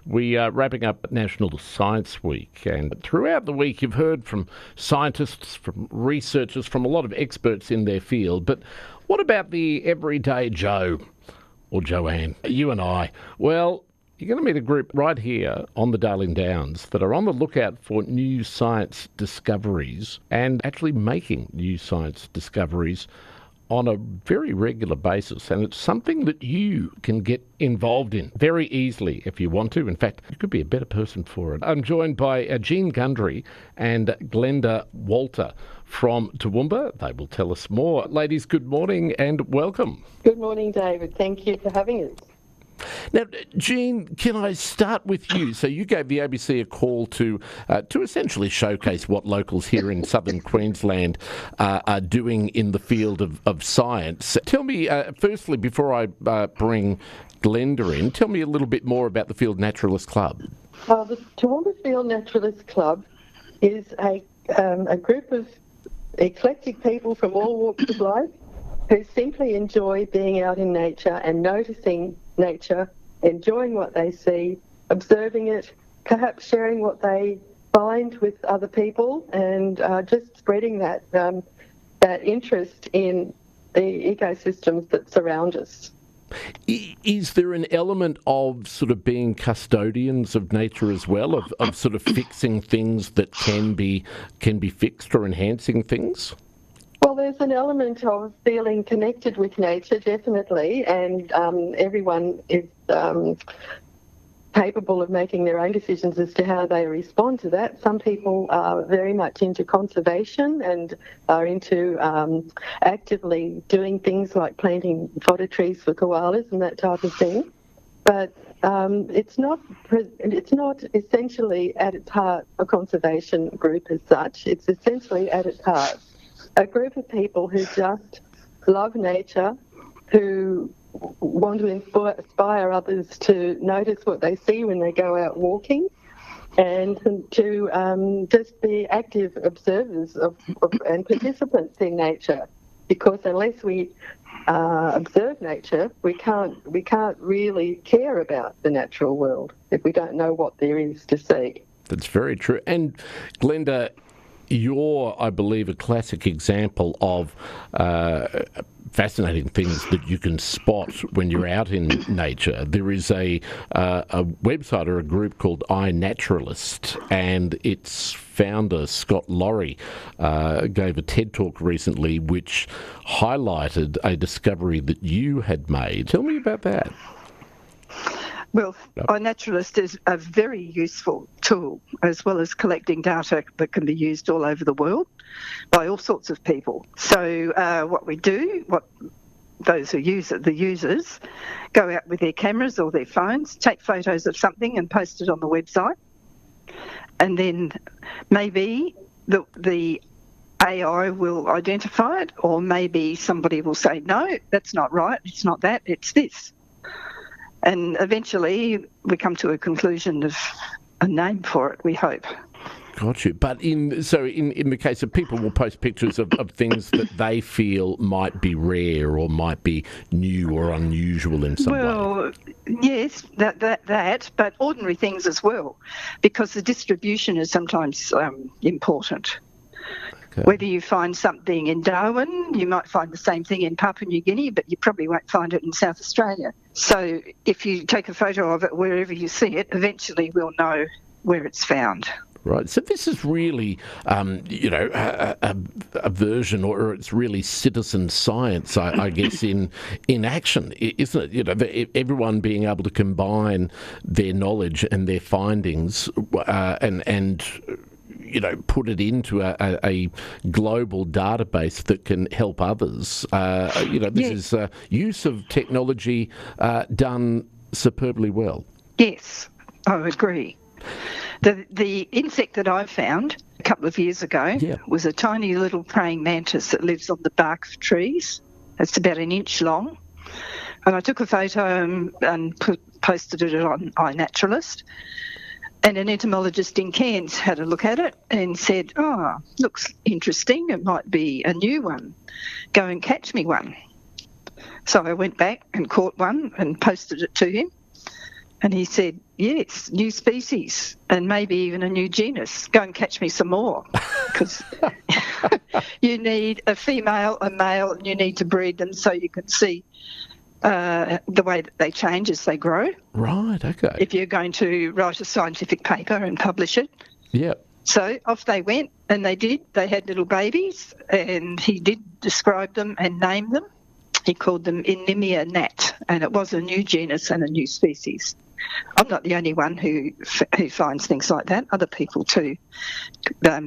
We are wrapping up National Science Week, and throughout the week you've heard from scientists, from researchers, from a lot of experts in their field. But what about the everyday Joe or Joanne, you and I? Well, you're going to meet a group right here on the Darling Downs that are on the lookout for new science discoveries and actually making new science discoveries on a very regular basis. And it's something that you can get involved in very easily if you want to. In fact, you could be a better person for it. I'm joined by Gundry and Glenda Walter from Toowoomba. They will tell us more. Ladies, good morning and welcome. Good morning, David. Thank you for having us. Now, Jean, can I start with you? So you gave the ABC a call to essentially showcase what locals here in Southern Queensland are doing in the field of science. Tell me, firstly, before I bring Glenda in, tell me a little bit more about the Field Naturalist Club. The Toowoomba Field Naturalist Club is a group of eclectic people from all walks of life who simply enjoy being out in nature and noticing nature, enjoying what they see, observing it, perhaps sharing what they find with other people, and just spreading that interest in the ecosystems that surround us. Is there an element of sort of being custodians of nature as well, of sort of fixing things that can be fixed or enhancing things? Well, there's an element of feeling connected with nature, definitely, and everyone is capable of making their own decisions as to how they respond to that. Some people are very much into conservation and are into actively doing things like planting fodder trees for koalas and that type of thing. But it's not essentially at its heart a conservation group as such. It's essentially at its heart a group of people who just love nature, who want to inspire others to notice what they see when they go out walking, and to just be active observers and participants in nature. Because unless we observe nature, we can't really care about the natural world if we don't know what there is to see. That's very true. And Glenda, you're, I believe, a classic example of fascinating things that you can spot when you're out in nature. There is a website or a group called iNaturalist, and its founder, Scott Laurie, gave a TED Talk recently which highlighted a discovery that you had made. Tell me about that. Well, iNaturalist is a very useful tool, as well as collecting data that can be used all over the world by all sorts of people. So what we do, those who use it, the users, go out with their cameras or their phones, take photos of something and post it on the website. And then maybe the AI will identify it, or maybe somebody will say, no, that's not right, it's not that, it's this. And eventually we come to a conclusion of a name for it, we hope. Got you. But in the case of people will post pictures of things that they feel might be rare or might be new or unusual in some way. Well, yes, that, but ordinary things as well, because the distribution is sometimes important. Okay. Whether you find something in Darwin, you might find the same thing in Papua New Guinea, but you probably won't find it in South Australia. So if you take a photo of it wherever you see it, eventually we'll know where it's found. Right. So this is really, a version, or it's really citizen science, I guess, in action, isn't it? Everyone being able to combine their knowledge and their findings and put it into a global database that can help others. This is use of technology done superbly well. Yes, I agree. The insect that I found a couple of years ago was a tiny little praying mantis that lives on the bark of trees. It's about an inch long. And I took a photo and posted it on iNaturalist. And an entomologist in Cairns had a look at it and said, oh, looks interesting, it might be a new one. Go and catch me one. So I went back and caught one and posted it to him. And he said, yes, new species and maybe even a new genus. Go and catch me some more, because you need a female, a male, and you need to breed them so you can see the way that they change as they grow. Right, okay. If you're going to write a scientific paper and publish it. Yep. So off they went, and they did. They had little babies, and he did describe them and name them. He called them Inemia nat, and it was a new genus and a new species. I'm not the only one who finds things like that. Other people too.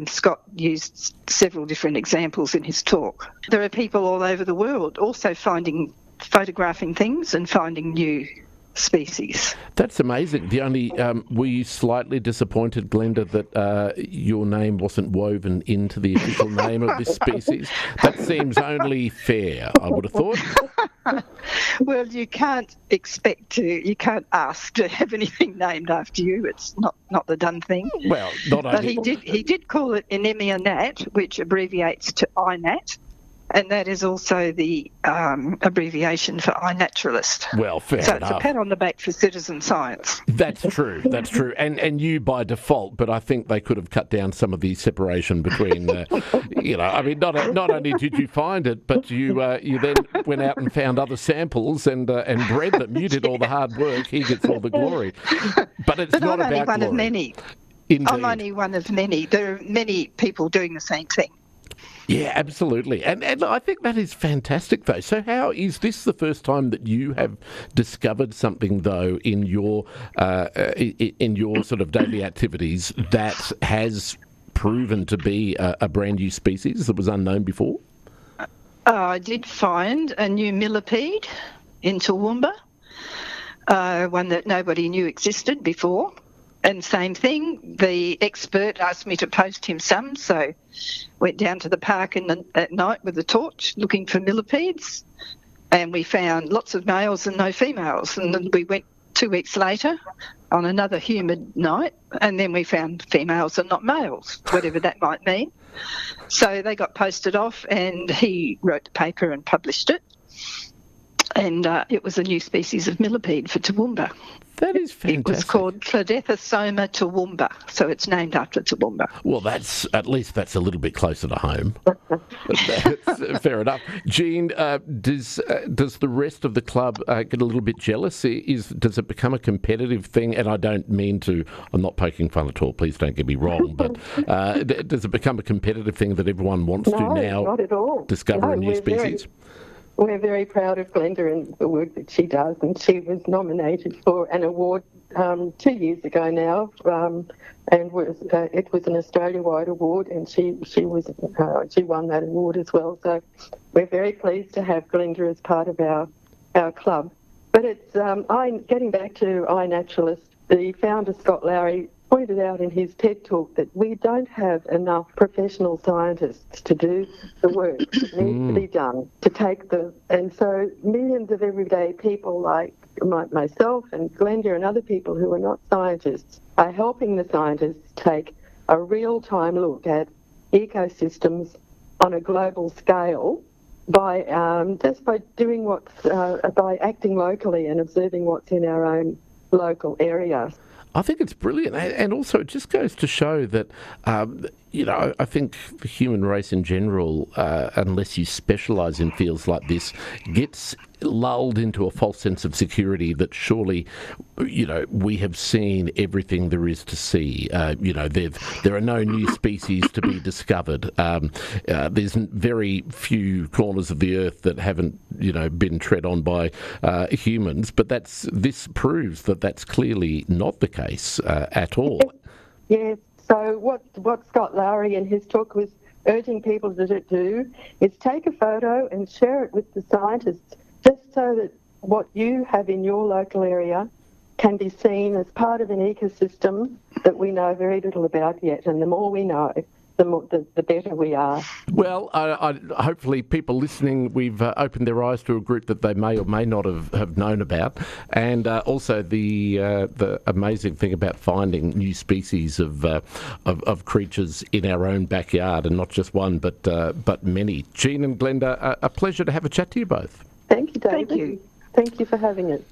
Scott used several different examples in his talk. There are people all over the world also photographing things and finding new species. That's amazing. The only were you slightly disappointed, Glenda, that your name wasn't woven into the official name of this species? That seems only fair, I would have thought. Well, you can't ask to have anything named after you. It's not the done thing. Well, not only. But he did call it Inemia nat, which abbreviates to iNat. And that is also the abbreviation for iNaturalist. Well, fair enough. So it's a pat on the back for citizen science. That's true. That's true. And you by default, but I think they could have cut down some of the separation between, I mean, not only did you find it, but you then went out and found other samples and bred them. You did all the hard work. He gets all the glory. But it's not about glory. I'm only one of many. Indeed. I'm only one of many. There are many people doing the same thing. Yeah, absolutely. And I think that is fantastic, though. So how is this the first time that you have discovered something, though, in your sort of daily activities that has proven to be a brand new species that was unknown before? I did find a new millipede in Toowoomba, one that nobody knew existed before. And same thing, the expert asked me to post him some, so went down to the park at night with a torch looking for millipedes, and we found lots of males and no females. And then we went 2 weeks later on another humid night, and then we found females and not males, whatever that might mean. So they got posted off, and he wrote the paper and published it. And it was a new species of millipede for Toowoomba. That is fantastic. It was called Cladethosoma toowoomba, so it's named after Toowoomba. Well, that's a little bit closer to home. That's fair enough. Jean, does the rest of the club get a little bit jealous? Does it become a competitive thing? And I don't mean to. I'm not poking fun at all. Please don't get me wrong. But does it become a competitive thing that everyone wants to now not at all. discover a new species? We're very proud of Glenda and the work that she does, and she was nominated for an award 2 years ago now, and it was an Australia-wide award, and she won that award as well. So we're very pleased to have Glenda as part of our club. But it's getting back to iNaturalist. The founder Scott Lowry pointed out in his TED talk that we don't have enough professional scientists to do the work that needs to be done and so millions of everyday people like myself and Glenda and other people who are not scientists are helping the scientists take a real-time look at ecosystems on a global scale by doing by acting locally and observing what's in our own local area. I think it's brilliant, and also it just goes to show that, I think the human race in general, unless you specialise in fields like this, gets lulled into a false sense of security that surely, we have seen everything there is to see. There are no new species to be discovered. There's very few corners of the earth that haven't, been tread on by humans. But this proves that that's clearly not the case at all. Yes. So what Scott Lowry in his talk was urging people to do is take a photo and share it with the scientists, just so that what you have in your local area can be seen as part of an ecosystem that we know very little about yet. And the more we know, the better we are. Well, hopefully people listening, we've opened their eyes to a group that they may or may not have known about, and also the amazing thing about finding new species of creatures in our own backyard, and not just one, but many. Jean and Glenda, a pleasure to have a chat to you both. Thank you, David. Thank you. Thank you for having it.